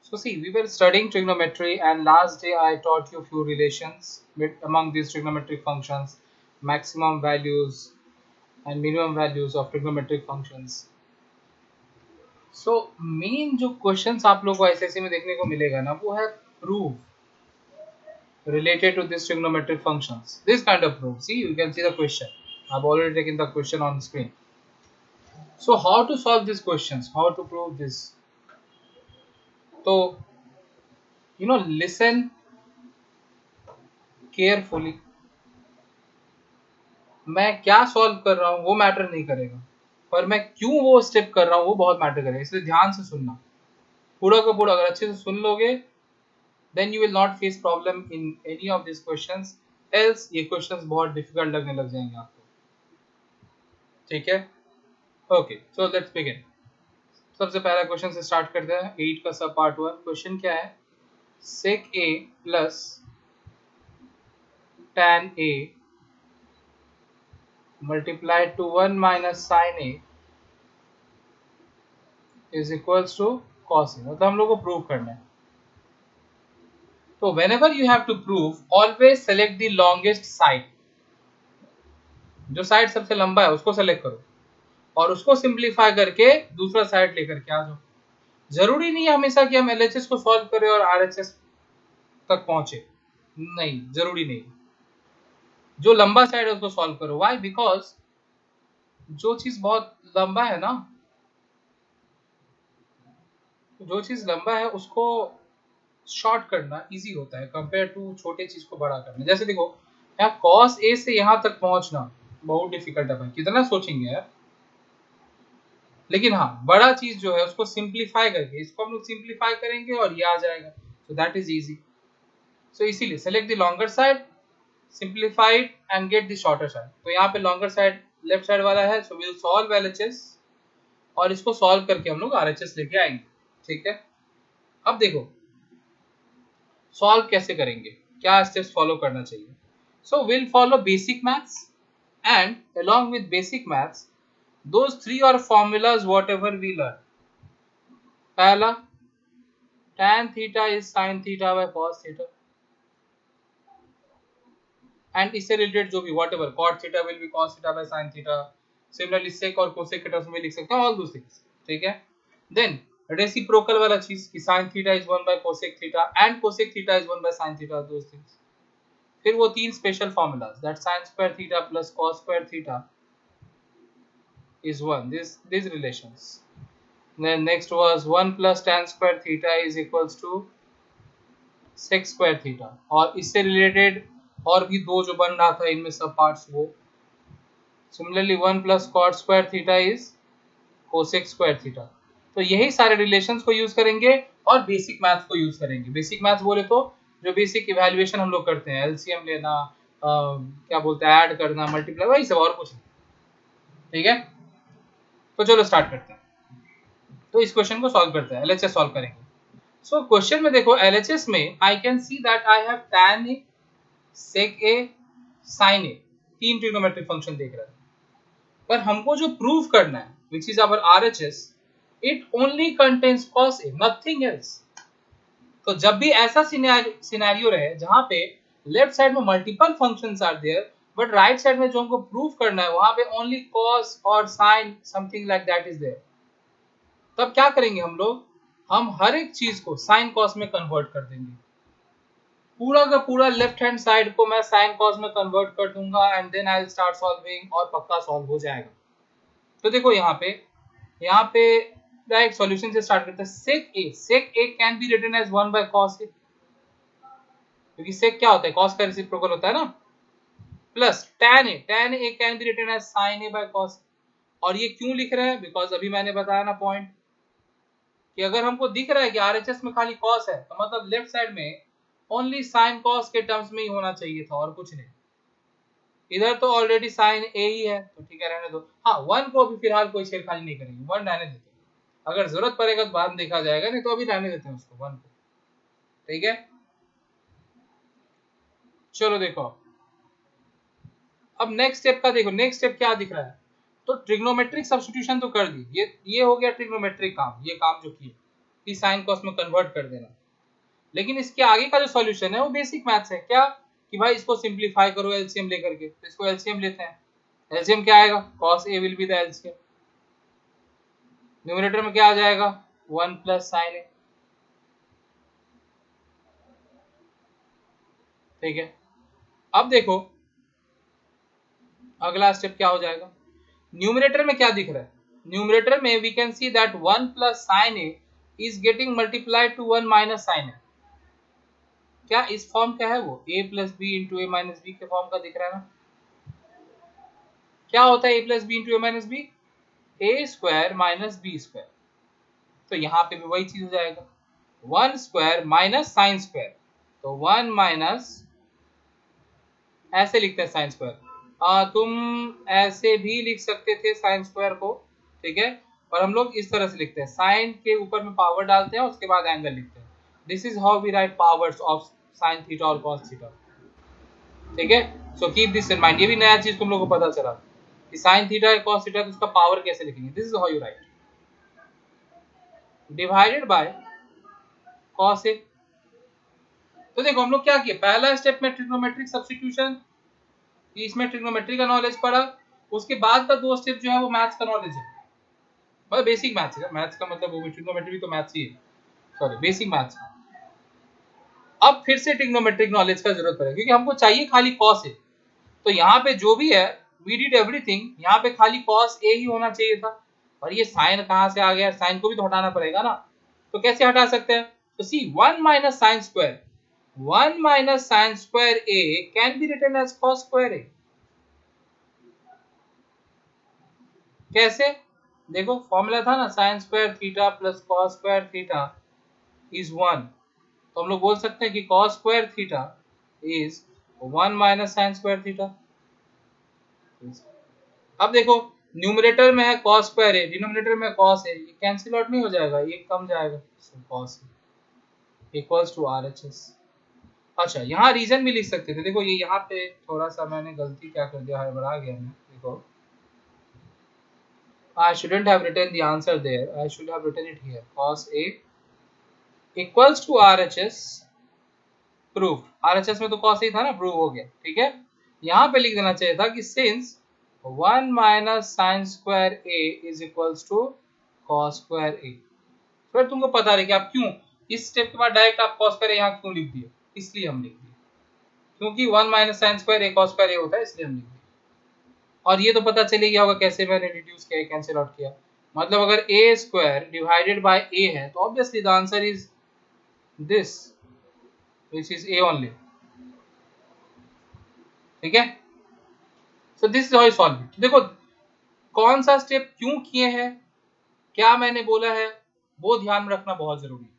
So see, we were studying trigonometry, and last day I taught you few relations among these trigonometric functions, maximum values and minimum values of trigonometric functions. So main जो questions आप लोग को ICSE में देखने को मिलेगा ना, वो है proof related to this trigonometric functions. This kind of proof. See, you can see the question. I've already taken the question on screen. So how to solve these questions? How to prove this? So listen carefully. मैं क्या solve कर रहा हूँ वो matter नहीं करेगा, पर मैं क्यों वो स्टेप कर रहा हूँ वो बहुत मैटर करेगा, इसलिए ध्यान से सुनना पूरा का पूरा। अगर अच्छे से सुन लोगे then you will not face problem in any of this questions, else ये क्वेश्चंस बहुत डिफिकल्ट लगने लग जाएंगे आपको। ठीक है, ओके, सो लेट्स बिगिन। सबसे पहला क्वेश्चन से स्टार्ट करते हैं। 8 का सब पार्ट 1। क्वेश्चन क्या है? sec a plus tan a multiplied to 1 minus sin a is equals to cos a। मतलब हम लोग को प्रूव करना है। तो whenever you have to prove, always select the longest side। जो साइड सबसे लंबा है उसको सेलेक्ट करो और उसको सिंप्लीफाई करके दूसरा साइड लेकर के आ जाओ। जरूरी नहीं है हमेशा कि हम एलएचएस को सॉल्व करें और आरएचएस तक पहुंचे, नहीं, जरूरी नहीं। जो लंबा साइड है उसको सॉल्व करो। व्हाई? बिकॉज जो चीज बहुत लंबा है ना, जो चीज लंबा है उसको शॉर्ट करना इजी होता है कंपेयर टू छोटे चीज को बड़ा करना। जैसे देखो यहाँ cos a से यहाँ तक पहुंचना बहुत डिफिकल्ट है भाई, कितना सोचेंगे यार। लेकिन हाँ, बड़ा चीज जो है उसको सिंप्लीफाई करके, इसको हम लोग सिंप्लीफाई करेंगे और ये आ जाएगा, so that is easy. So इसीलिए select the longer side, simplify it and get the shorter side. तो यहाँ पे लॉन्गर साइड लेफ्ट साइड वाला है, so we will solve LHS और इसको सॉल्व करके हम लोग आरएचएस लेके आएंगे। ठीक है, अब देखो सॉल्व कैसे करेंगे, क्या स्टेप्स फॉलो करना चाहिए। So will follow basic maths and along with basic maths those three are formulas whatever we learn। पहला tan theta is sin theta by cos theta and इससे रिलेटेड जो भी whatever cot theta will be cos theta by sin theta, similarly sec और cosec के terms में लिख सकते हैं all those things। ठीक है, then रेसिप्रोकल वाला चीज कि sin theta is 1 by cosec theta and cosec theta is 1 by sin theta, those things। फिर वो तीन special formulas that sin square theta plus cos square theta is 1, these relations। Then next was 1 plus tan square theta is equals to sec square theta, और इससे related और भी दो जो बन रहा था इनमें सब पार्ट्स वो। Similarly 1 plus cot square theta is cosec square theta। तो यही सारे रिलेशंस को यूज करेंगे और बेसिक मैथ्स को यूज करेंगे। बेसिक मैथ्स बोले तो जो बेसिक इवैल्यूएशन हम लोग करते हैं, एलसीएम लेना, क्या बोलते हैं, ऐड करना, मल्टीप्लाई, वही सब, और कुछ नहीं। ठीक है, तो चलो स्टार्ट करते हैं। तो इस क्वेश्चन को सॉल्व करते हैं, एलएचएस सॉल्व करेंगे। सो क्वेश्चन में देखो एलएचएस में I can see that I have tan a, sec a, sin a, तीन ट्रिग्नोमेट्रिक फंक्शन देख रहे हैं। पर हमको जो प्रूव करना है which is our RHS, it only contains cos a, nothing else। तो जब भी ऐसा सिनेरियो रहे जहां पे लेफ्ट साइड में multiple functions are there but right side में जो हमको प्रूव करना है वहां पे ओनली cos और sin something like that is there, तब क्या करेंगे हम लोग, हम हर एक चीज को sin cos में कन्वर्ट कर देंगे। पूरा का पूरा लेफ्ट हैंड साइड को मैं sin cos में कन्वर्ट कर दूंगा and then I will start solving और पक्का सॉल्व हो जाएगा। तो देखो यहाँ पे डायरेक्ट सॉल्यूशन से स्टार्ट करते हैं। sec a can be written as 1 by cos a, क्योंकि sec क्या होता है, cos का रेसिप्रोकल होता है ना, plus tan a can be written as sin a by cos। और ये क्यों लिख रहे हैं, बिकॉज अभी मैंने बताया ना पॉइंट कि अगर हमको दिख रहा है कि आरएचएस में खाली cos है तो मतलब लेफ्ट साइड में ओनली sin cos के टर्म्स में ही होना चाहिए था और कुछ नहीं। इधर तो ऑलरेडी sin a ही है तो ठीक है, रहने दो। हाँ, 1 को अभी फिलहाल कोई छेड़खानी नहीं करेंगे, 1 रहने देते हैं, अगर जरूरत पड़ेगा तो बाद में देखा जाएगा, नहीं तो अभी रहने देते हैं उसको 1 को। ठीक है, चलो देखो अब नेक्स्ट स्टेप का देखो। नेक्स्ट स्टेप क्या दिख रहा है, तो ट्रिग्नोमेट्रिक सब्स्टिट्यूशन तो कर दी, ये हो गया ट्रिग्नोमेट्रिक काम, ये काम जो किए। कि साइन कॉस में कन्वर्ट कर देना। लेकिन इसके आगे का जो सॉल्यूशन है वो बेसिक मैथ्स है, क्या कि भाई इसको सिंप्लीफाई करो एलसीएम लेकर के। तो इसको एलसीएम लेते हैं, एलसीएम क्या आएगा, cos a will be the LCM. Numerator में क्या आ जाएगा, 1 प्लस साइन ए। ठीक है, अब देखो अगला स्टेप क्या हो जाएगा। न्यूमरेटर में क्या दिख रहा है, न्यूमरेटर में we can see that 1 plus sine A is getting multiplied to 1 minus sine A. क्या इस फॉर्म का है वो, a plus B into A minus B के फॉर्म का दिख रहा है ना। क्या होता है a plus B into A minus B, A square minus B square. तो यहाँ पे भी वही चीज हो जाएगा, 1 स्क्वायर माइनस साइन स्क्वायर। तो 1 माइनस, ऐसे लिखते हैं साइन स्क्वायर, तुम ऐसे भी लिख सकते थे साइन स्क्वायर को, ठीक है, और हम लोग इस तरह से लिखते हैं, साइन के ऊपर में पावर डालते हैं उसके बाद एंगल लिखते हैं। This is how we write powers of sine theta और कॉस थीटा। ठीक है, so keep this in mind. ये भी नया चीज तुम लोगों को पता चला कि साइन थीटा या कॉस थीटा, तो उसका पावर कैसे लिखेंगे। This is how you write, divided by cos A. तो देखो हम लोग क्या किए, पहला स्टेप में ट्रिग्नोमेट्रिक सब्स्टिट्यूशन, इसमें ट्रिग्नोमेट्री का नॉलेज पढ़ा। उसके बाद का 2 स्टेप जो है वो मैथ्स का नॉलेज है, मतलब बेसिक मैथ्स है। मैथ्स का मतलब वो भी, ट्रिग्नोमेट्री तो मैथ्स ही है, सॉरी बेसिक मैथ्स। अब फिर से ट्रिग्नोमेट्रिक नॉलेज का जरूरत पड़ेगा क्योंकि हमको चाहिए खाली कॉस ए। तो यहाँ पे जो भी है वी डिड एवरीथिंग, यहाँ पे खाली कॉस ए ही होना चाहिए था। और ये साइन कहाँ से आ गया, साइन को भी तो हटाना पड़ेगा ना। तो कैसे हटा सकते हैं, तो see 1 minus sine square, 1 minus sine square A can be written as cos square A. कैसे, देखो फॉर्मूला था ना, sine square theta plus cos square theta is 1। तो हम लोग बोल सकते हैं कि cos square theta is 1 minus sine square theta. अब देखो न्यूमरेटर में है cos स्क्वायर है, डिनोमिनेटर में cos है, ये कैंसिल आउट नहीं हो जाएगा, ये कम जाएगा, cos इक्वल्स टू RHS। अच्छा यहाँ रीजन भी लिख सकते थे, देखो ये यहाँ पे थोड़ा सा मैंने गलती क्या कर दिया, हड़बड़ा गया मैं। देखो I shouldn't have written the answer there, I should have written it here, cos A equals to RHS proof. RHS में तो cos A था ना, प्रूव हो गया। ठीक है, यहाँ पे लिख देना चाहिए था कि since 1 minus sine square A is equals to cos square A. फिर तुमको पता रहे कि आप क्यों इस स्टेप के बाद डायरेक्ट आप कॉस स्क्वायर ए यहाँ क्यों लिख दिए, इसलिए हम लिख दिए क्योंकि 1 माइनस साइन स्क्वायर ए कॉस स्क्वायर ए होता है, इसलिए हम लिख दिए। और ये तो पता चले गया होगा कैसे मैंने रिड्यूस किया, कैंसिल आउट किया। मतलब अगर ए स्क्वायर डिवाइडेड बाय ए है तो obviously the answer is this which is A only. ठीक है, सो this is how you solve it. देखो कौन सा स्टेप क्यों किए हैं, क्या मैंने बोला है, वो ध्यान में रखना बहुत जरूरी है।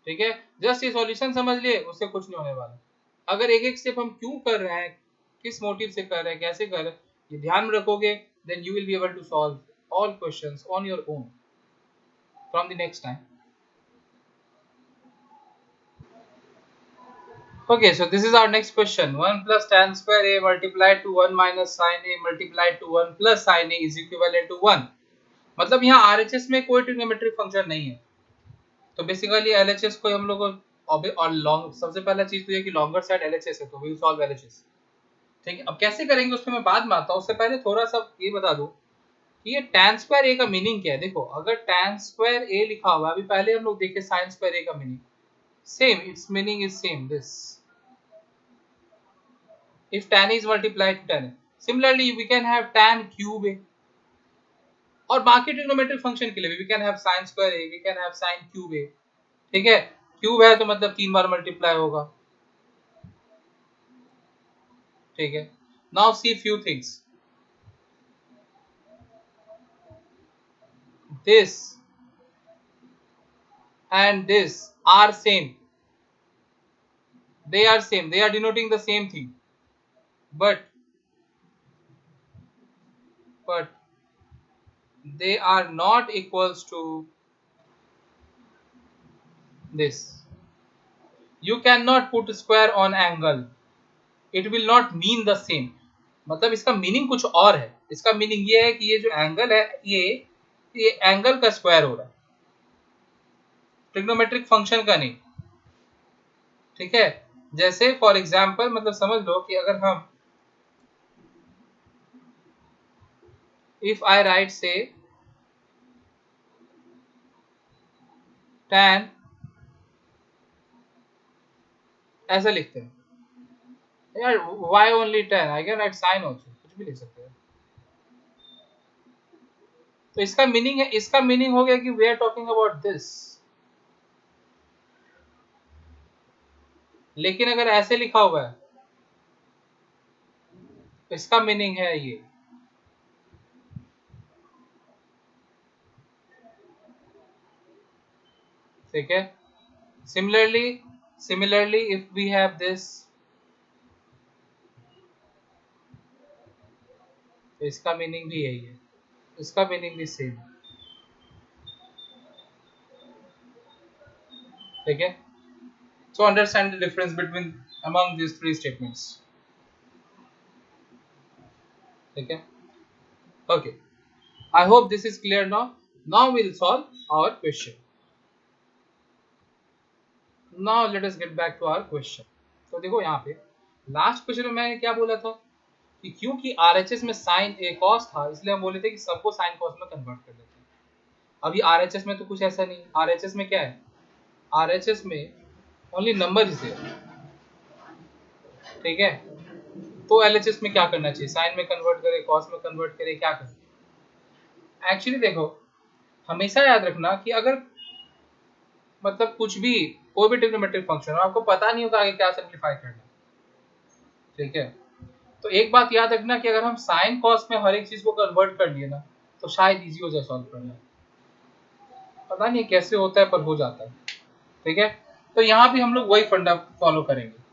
ठीक है, जस्ट ये सॉल्यूशन समझ लिए, उससे कुछ नहीं होने वाला। अगर एक एक स्टेप हम क्यों कर रहे हैं, किस मोटिव से कर रहे हैं, कैसे कर रहे हैं, ये ध्यान में रखोगे, then you will be able to solve all questions on your own from the next time. Okay, so this is our next question. 1 plus tan square a multiplied to 1 minus sin a multiplied to 1 plus sin a is equivalent to 1. मतलब यहाँ RHS में कोई trigonometric function नहीं है, तो basically LHS को हम लोग और लॉन्ग, सबसे पहला चीज तो ये कि लॉन्गर साइड LHS है, तो वी विल सॉल्व LHS। ठीक है, अब कैसे करेंगे उसमें मैं बाद में आता हूँ, उससे पहले थोड़ा सा ये बता दूं कि ये tan स्क्वायर a का मीनिंग क्या है। देखो अगर tan स्क्वायर a लिखा हुआ है, अभी पहले हम लोग देखे sin स्क्वायर a का meaning, same, it's meaning is same, this if tan is multiplied to tan a. Similarly we can have tan cube a, और बाकी ट्रिग्नोमेट्रिक फंक्शन के लिए भी we can have sin square a, we can have sin cube a। ठीक है, cube है तो मतलब 3 बार मल्टीप्लाई होगा। ठीक है, now see few things, this and this are same, they are same, they are denoting the same thing, but they are not equals to this. You cannot put square on angle, it will not mean the same। मतलब इसका meaning कुछ और है, इसका meaning ये है कि ये जो एंगल है ये एंगल का स्क्वायर हो रहा है। ट्रिग्नोमेट्रिक फंक्शन का नहीं, ठीक है। जैसे फॉर एग्जांपल मतलब समझ लो कि अगर हम इफ आई राइट से tan, ऐसा लिखते हैं यार, y only tan, I can write sine also, कुछ भी लिख सकते हैं। तो इसका मीनिंग है, इसका मीनिंग हो गया कि we are talking about this. लेकिन अगर ऐसे लिखा हुआ है तो इसका मीनिंग है ये, ठीक है। Similarly if we have this, तो इसका मीनिंग भी यही है, इसका मीनिंग भी सेम है, ठीक है। So understand the difference between among these three statements, ठीक है। Okay, I hope this is clear now. Now we will solve our question. Now let us get back to our question. तो देखो यहाँ पे last question में मैंने क्या बोला था कि क्योंकि आरएचएस में साइन ए कॉस था, इसलिए हम बोले थे कि सबको साइन कॉस में कन्वर्ट कर लेते हैं। अभी आरएचएस में तो कुछ ऐसा नहीं, आरएचएस में क्या है, आरएचएस में ओनली नंबर इज देयर, ठीक है। तो एलएचएस में क्या करना चाहिए, साइन में कन्वर्ट करे, कॉस में कन्वर्ट करे, क्या करें। एक्चुअली देखो, हमेशा याद रखना कि अगर मतलब कुछ भी कोई भी ट्रिग्नोमेट्रिक फंक्शन हो, आपको पता नहीं होगा आगे क्या सिंप्लीफाई करना, ठीक है। तो एक बात याद रखना कि अगर हम साइन कॉस में हर एक चीज को कन्वर्ट कर लिए ना, तो शायद इजी हो जाए सॉल्व करना। पता नहीं कैसे होता है पर हो जाता है, ठीक है। तो यहाँ भी हम लोग वही फंडा फॉलो करेंगे।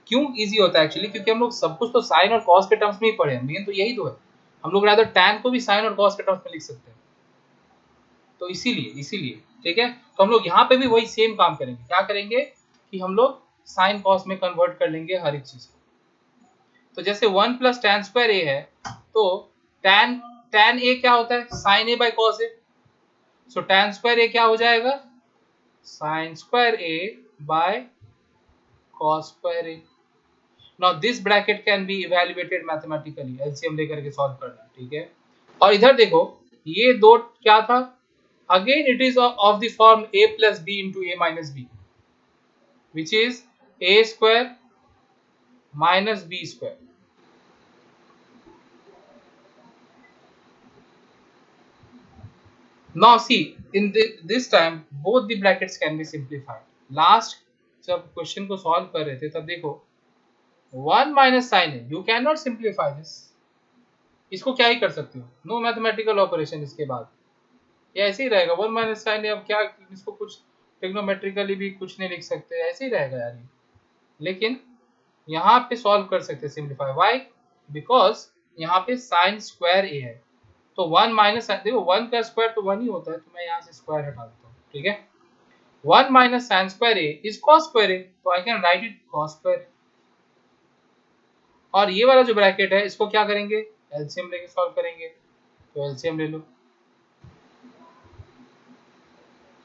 क्यों इजी होता है एक्चुअली, क्योंकि हम लोग सब कुछ तो साइन और कॉस के टर्म्स में ही पढ़े हैं, मेन तो यही तो है। हम लोग रादर टैन को भी साइन और कॉस के टर्म्स में लिख सकते हैं, तो इसीलिए ठीक है। तो हम लोग यहाँ पे भी वही सेम काम करेंगे। क्या करेंगे कि हम लोग साइन कॉस में कन्वर्ट कर लेंगे हर एक चीज को। तो जैसे 1 प्लस tan स्क्वायर ए है, तो tan ए क्या होता है, sine A by cos A. So tan square A क्या हो जाएगा, sine square A by cos square A. Now this bracket can be evaluated mathematically, LCM लेकर के सॉल्व करना, ठीक है। और इधर देखो ये दो क्या था, again it is of the form a plus b into a minus b, which is a square minus b square. Now see, in this time both the brackets can be simplified. Last जब question को solve कर रहे थे तब देखो 1 minus sign है, you can not simplify this. इसको क्या ही कर सकते हो, नो मैथमेटिकल ऑपरेशन इसके बाद, ये ऐसे ही रहेगा 1 माइनस साइन है। अब क्या इसको कुछ ट्रिग्नोमेट्रिकली भी कुछ नहीं लिख सकते, ऐसे ही रहेगा यार ये। लेकिन यहाँ पे सॉल्व कर सकते सिंप्लीफाई, व्हाई, बिकॉज यहाँ पे साइन स्क्वायर ए है। तो 1 माइनस, देखो 1 का स्क्वायर तो 1 ही होता है, तो मैं यहाँ से स्क्वायर हटा देता हूँ, ठीक है। 1 minus sine square A is cos square A, तो I can write it cos square. और ये वाला जो ब्रैकेट है इसको क्या करेंगे, एलसीएम लेके सॉल्व करेंगे, तो एलसीएम ले लो।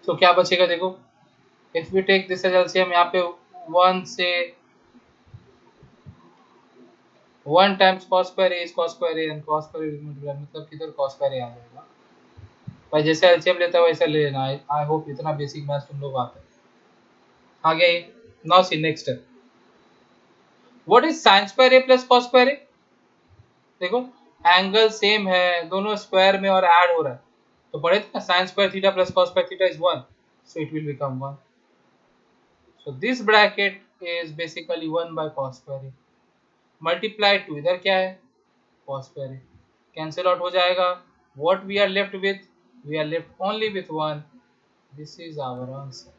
तो क्या बचेगा देखो, if we take this as LCM, यहाँ पे 1 से 1 times cos square a is cos square a and cos square a मतलब किधर cos स्क्वायर a आ जाएगा। भाई जैसे एलसीएम लेता है वैसा ले लेना। आई होप इतना बेसिक मैथ्स तुम लोग आता है। आ गया ये। Now see next step, what is sin square a plus cos square a। देखो एंगल सेम है, दोनों स्क्वायर में और ऐड हो रहा है, तो पढ़े थे ना sin square theta plus cos square theta is 1, so it will become 1। So this bracket is basically 1 by cos square a multiply to, इधर क्या है cos square a, cancel out हो जाएगा। What we are left with, we are left only with 1। This is our answer.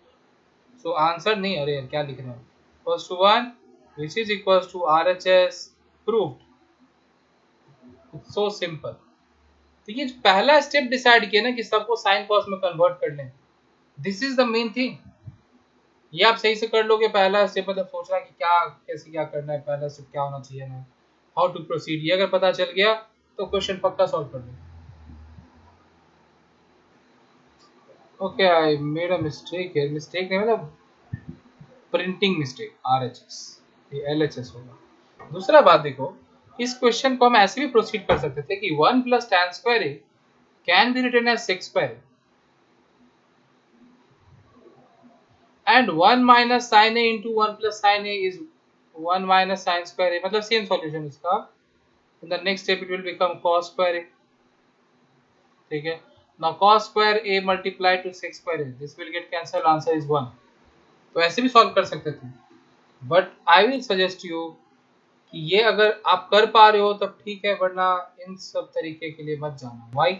So answer नहीं, अरे क्या लिख रहे हैं, equals to 1 which is equals to RHS proved। So simple. तो ये जो पहला स्टेप डिसाइड किया ना कि सबको साइन कॉस में कन्वर्ट कर लें, this is the main thing. ये आप सही से कर लोगे पहला स्टेप, मतलब सोचना कि क्या कैसे क्या करना है, पहला स्टेप क्या होना चाहिए ना, हाउ टू प्रोसीड, ये अगर पता चल गया तो क्वेश्चन पक्का सॉल्व कर लो। Okay, I made a mistake here. Mistake नहीं मतलब प्रिंटिंग मिस्टेक RHS, ये LHS होगा। दूसरा बात देखो, इस क्वेश्चन को हम ऐसे भी प्रोसीड कर सकते थे कि 1 plus tan square a can be written as sec square a and 1 minus sin a into 1 plus sin a is 1 minus sin square a, मतलब सेम सॉल्यूशन इसका। in the next step it will become cos square a, ठीक है। now cos square a multiplied to sec square a, this will get cancelled, answer is 1। तो ऐसे भी solve कर सकते थे, but I will suggest you कि ये अगर आप कर पा रहे हो तब ठीक है, वरना इन सब तरीके के लिए मत जाना। Why?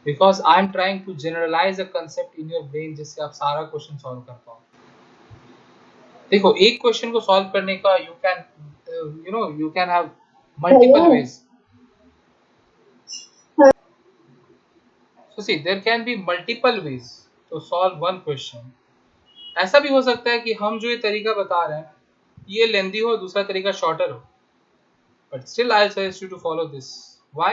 Because I am trying to generalise a concept in your brain, जिससे आप सारा क्वेश्चन सॉल्व कर पाओ। देखो, एक क्वेश्चन को सॉल्व करने का you can have multiple ways. So see, there can be multiple ways to solve one question. ऐसा भी हो सकता है कि हम जो ये तरीका बता रहे हैं ये लेंदी हो, दूसरा तरीका शॉर्टर हो, but still I'll suggest you to follow this. Why?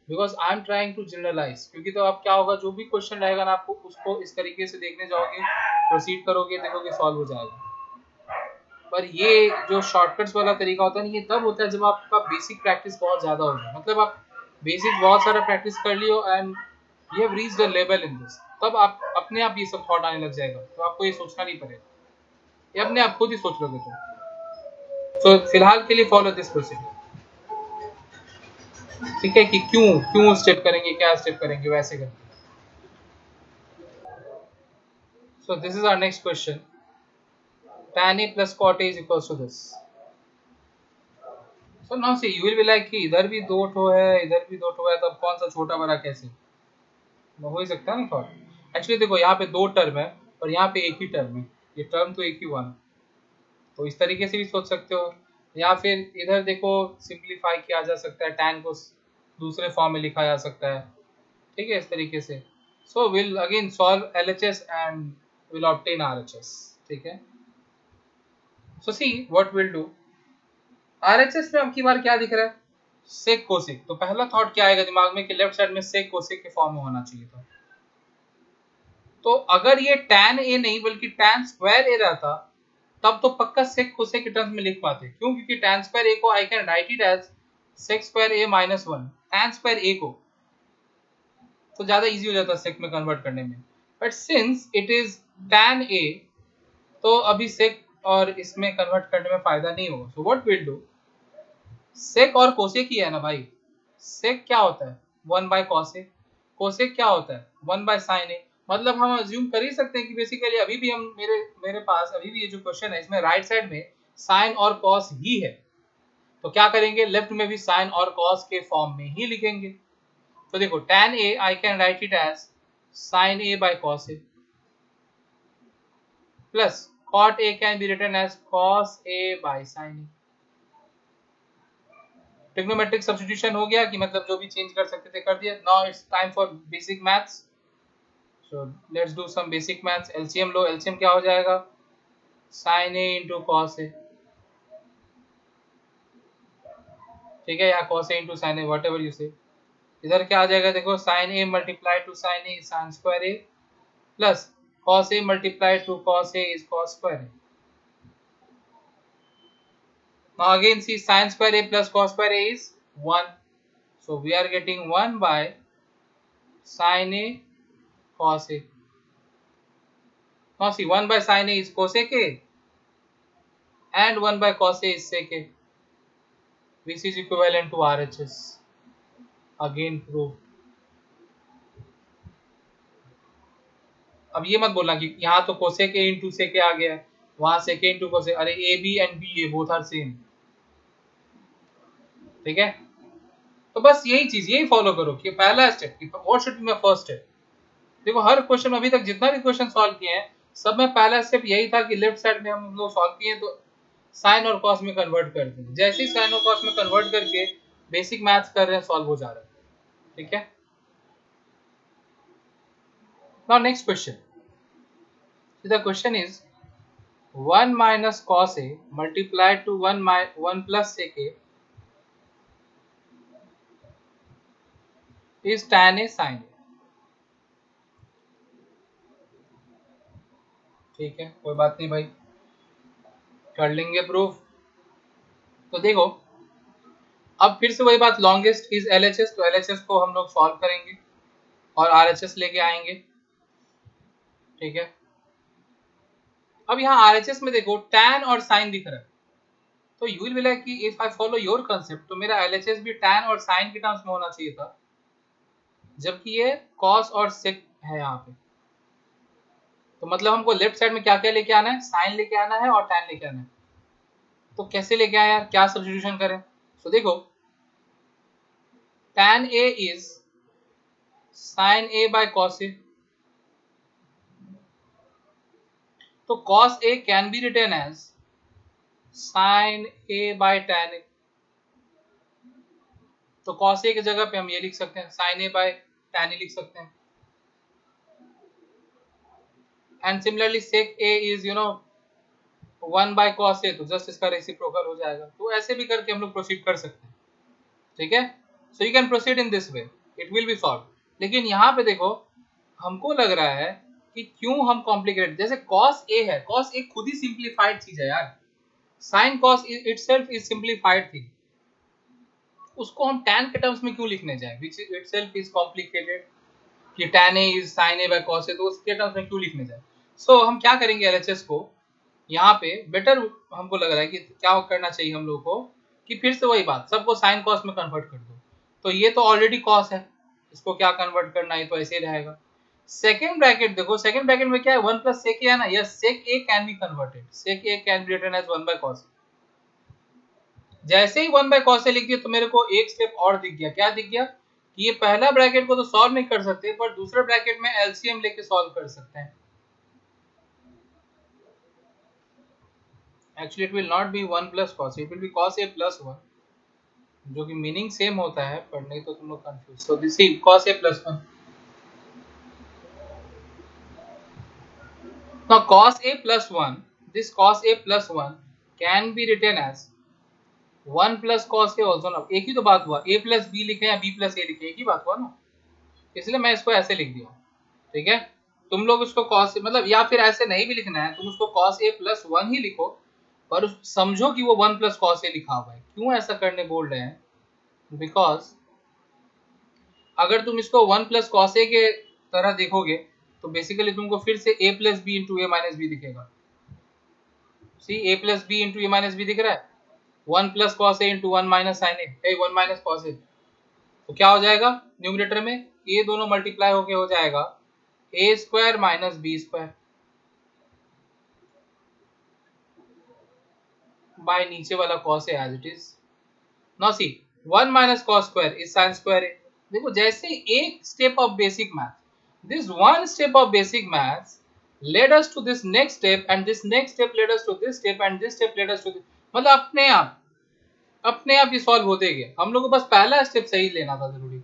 Because I'm trying to generalize। क्योंकि तो अब क्या होगा, जो भी क्वेश्चन रहेगा ना, आपको उसको इस तरीके से देखने जाओगे, प्रोसीड करोगे, देखोगे सॉल्व हो जाएगा। पर ये जो शॉर्टकट्स वाला तरीका होता है ना, ये तब होता है जब आपका बेसिक प्रैक्टिस बहुत ज़्यादा हो जाए। मतलब आप बेसिक बहुत सारा प्रैक्टिस कर लियो and you have reached the level in this, तब आप अपने आप ये सब थॉट आने लग जाएगा, तो आपको ये सोचना नहीं पड़ेगा, ये अपने आप खुद ही सोच लोगे। तो फिलहाल के लिए फॉलो दिस प्रोसीजर, ठीक है, कि क्यों क्यों स्टेप करेंगे, क्या स्टेप करेंगे, वैसे करेंगे। So this is our next question, tan a plus cot a is equals to this। So now see, you will be like कि इधर भी दो ठो है, इधर भी दो ठो है, तब कौन सा छोटा बड़ा कैसे हो ही सकता है ना थॉट। एक्चुअली देखो, यहाँ पे दो टर्म है और यहाँ पे एक ही टर्म है, ये टर्म तो एक ही हुआ ना, तो इस तरीके से भी सोच सकते हो। या फिर इधर देखो, सिंप्लीफाई किया जा सकता है, tan को दूसरे फॉर्म में लिखा जा सकता है, ठीक है, इस तरीके से। So will again solve LHS and will obtain RHS, ठीक है। So see what will do, RHS में अब की बार क्या दिख रहा है, सेक कोसेक। तो पहला थॉट क्या आएगा दिमाग में कि लेफ्ट साइड में सेक कोसेक के फॉर्म में होना चाहिए था। तो अगर ये tan a नहीं बल्कि tan स्क्वायर a रहता, तब तो पक्का सेक कोसेक के टर्म्स में लिख पाते। क्यों? क्योंकि tan स्क्वायर a को I can write it as sec square a minus 1, tan square a को, तो ज्यादा इजी हो जाता सेक में कन्वर्ट करने में। But since it is tan a, तो अभी सेक और इसमें कन्वर्ट करने में फायदा नहीं होगा। सो व्हाट विल डू, सेक और कोसेक ही है ना भाई। सेक क्या होता है, 1 बाय कॉस ए। कोसेक क्या होता है, 1 बाय साइन ए। मतलब हम अज्यूम कर ही सकते हैं कि बेसिकली अभी भी हम मेरे पास अभी भी ये जो क्वेश्चन है, इसमें राइट साइड में साइन और कॉस ही है। तो क्या करेंगे, लेफ्ट में भी साइन और कॉस के फॉर्म में ही लिखेंगे। तो देखो, tan a I can write it as sin a by cos a plus cot a can be written as cos a by sin a। Trigonometric substitution हो गया कि मतलब जो भी चेंज कर सकते थे कर दिया। Now it's time for basic maths, so let's do some basic maths. LCM लो, एलसीएम क्या हो जाएगा, sin a into cos a, ठीक है, या cos a into sin a, whatever you से। इधर क्या आ जाएगा, देखो sin a multiplied to sin a is sin square a plus cos a multiplied to cos a is cos square a। Now again see, sin square a plus cos square a is 1, so we are getting 1 by sin a cos a। Now see, 1 by sin a is cosec a and 1 by cos a is sec a, which is equivalent to RHS, again proved। अब ये मत बोलना कि यहाँ तो cosec a into sec a आ गया है, वहां sec a into cosec, अरे a b and b a both are same, ठीक है। तो बस यही चीज, यही फॉलो करो कि पहला step, what should be my first step. देखो, हर क्वेश्चन अभी तक जितना भी क्वेश्चन सॉल्व किए हैं, सब में पहला स्टेप यही था कि लेफ्ट साइड में हम लोग सॉल्व किए तो साइन और कॉस में कन्वर्ट कर दें। जैसे ही साइन और कॉस में कन्वर्ट करके बेसिक मैथ्स कर रहे हैं, सॉल्व हो जा रहा है, ठीक है। Now next question, the question is 1 minus cos a multiplied to 1 plus sec a is tan a sin a। ठीक है, कोई बात नहीं भाई, कर लेंगे प्रूफ। तो देखो अब फिर से वही बात, लॉन्गेस्ट इज LHS, तो LHS को हम लोग सॉल्व करेंगे और RHS लेके आएंगे। ठीक है, अब यहाँ RHS में देखो tan और sin दिख रहा है, तो यू विल बी लाइक कि if I follow your concept तो मेरा LHS भी tan और sin के टर्म्स में होना चाहिए था, जबकि ये cos और sec है यहाँ पे। तो मतलब हमको लेफ्ट साइड में क्या क्या लेके आना है, sin लेके आना है और tan लेके आना है। तो कैसे लेके आए यार, क्या सब्स्टिट्यूशन करें? तो देखो tan A is sin A by cos A, तो cos A can be written as sin A by tan A, तो cos A की जगह पे हम ये लिख सकते हैं sin A by tan A लिख सकते हैं। And similarly sec A is 1 by cos A, तो जस्ट इसका रेसिप्रोकल हो जाएगा। तो ऐसे भी करके हम लोग प्रोसीड कर सकते हैं। ठीक है, so you can proceed in this way, it will be solve. लेकिन यहाँ पे देखो हमको लग रहा है कि क्यों हम कॉम्प्लिकेटेड, जैसे cos A है, cos A खुद ही सिंप्लीफाइड चीज है यार, sin cos itself is simplified thing, उसको हम tan के टर्म्स में क्यों लिखने जाए, which itself is complicated, कि tan A is sin A by cos A, तो उसके टर्म्स में क्यों लिखने जाए। सो हम क्या करेंगे, LHS को यहाँ पे बेटर हमको लग रहा है कि क्या करना चाहिए हम लोग को, कि फिर से वही बात, सबको साइन कॉस में कन्वर्ट कर दो। तो ये तो ऑलरेडी कॉस है, इसको क्या कन्वर्ट करना है, तो ऐसे ही रहेगा। सेकेंड ब्रैकेट देखो, सेकेंड ब्रैकेट में क्या है, 1 प्लस सेक ए है ना, yes sec A can be converted, sec A can be written as 1 by cos. जैसे ही 1 बाय कॉस ए लिख दिया तो मेरे को एक स्टेप और दिख गया, क्या दिख गया, कि ये पहला ब्रैकेट को तो सॉल्व नहीं कर सकते, पर दूसरे ब्रैकेट में एलसीएम लेके सॉल्व कर सकते हैं। Actually, it will not be 1 plus cos A, it will be cos A plus 1, जो कि मीनिंग सेम होता है, पर नहीं तो तुम लोग confuse. So this is cos A plus 1। Now cos A plus 1, this cos A plus 1 can be written as 1 plus cos A also। ना एक ही तो बात हुआ, A plus B लिखे या B plus A लिखे, एक ही बात हुआ ना, इसलिए मैं इसको ऐसे लिख दिया। ठीक है, तुम लोग उसको cos मतलब, या फिर ऐसे नहीं भी लिखना है, तुम उसको cos A plus 1 ही लिखो, पर समझो कि वो 1 plus cos A लिखा हुआ है। क्यों ऐसा करने बोल रहे हैं, बिकॉज अगर तुम इसको 1 प्लस कॉस ए के तरह देखोगे तो बेसिकली तुमको फिर से a plus B into A minus B दिखेगा। See a plus B into A minus B दिख रहा है, 1 plus cos A into 1 minus sine A, 1 minus cos A, तो क्या हो जाएगा न्यूमरेटर में, ये दोनों मल्टीप्लाई होके हो जाएगा A square minus B square by नीचे वाला cos A as it is. Now see 1 minus cos square is sine square A. देखो जैसे एक step of basic math, this one step of basic maths led us to this next step, and this next step led us to this step, and this step led us to this, मतलब अपने आप ये solve होते गए, हम लोग को बस पहला स्टेप सही लेना था जरूरी।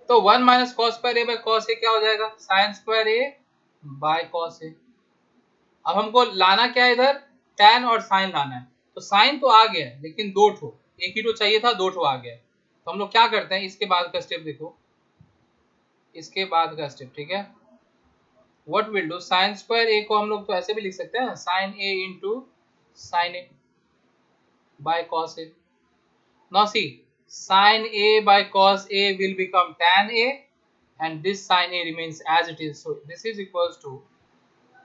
तो 1 minus cos square A by cos A क्या हो जाएगा, sine square A by cos A. अब हमको लाना क्या है, इधर tan और sin लाना है, तो sin तो आ गया है लेकिन दो ठो, एक ही तो चाहिए था, दो ठो आ गया है। तो हम लोग क्या करते हैं, इसके बाद का स्टेप देखो, इसके बाद का स्टेप, ठीक है, what will do, sine square A को हम लोग तो ऐसे भी लिख सकते हैं, sine A into sine A by cos A. Now see sine A by cos A will become tan A, and this sin a remains as it is, so this is equals to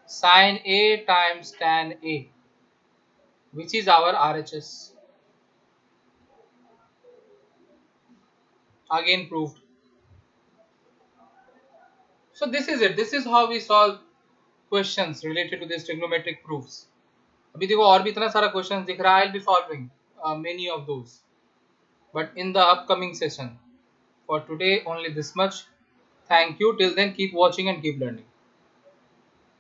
sin a times tan a, which is our RHS, again proved. So this is it, this is how we solve questions related to this trigonometric proofs. अभी देखो और भी इतना सारा question दिख रहा है, I'll be solving many of those, but in the upcoming session. For today only this much. Thank you, till then keep watching and keep learning.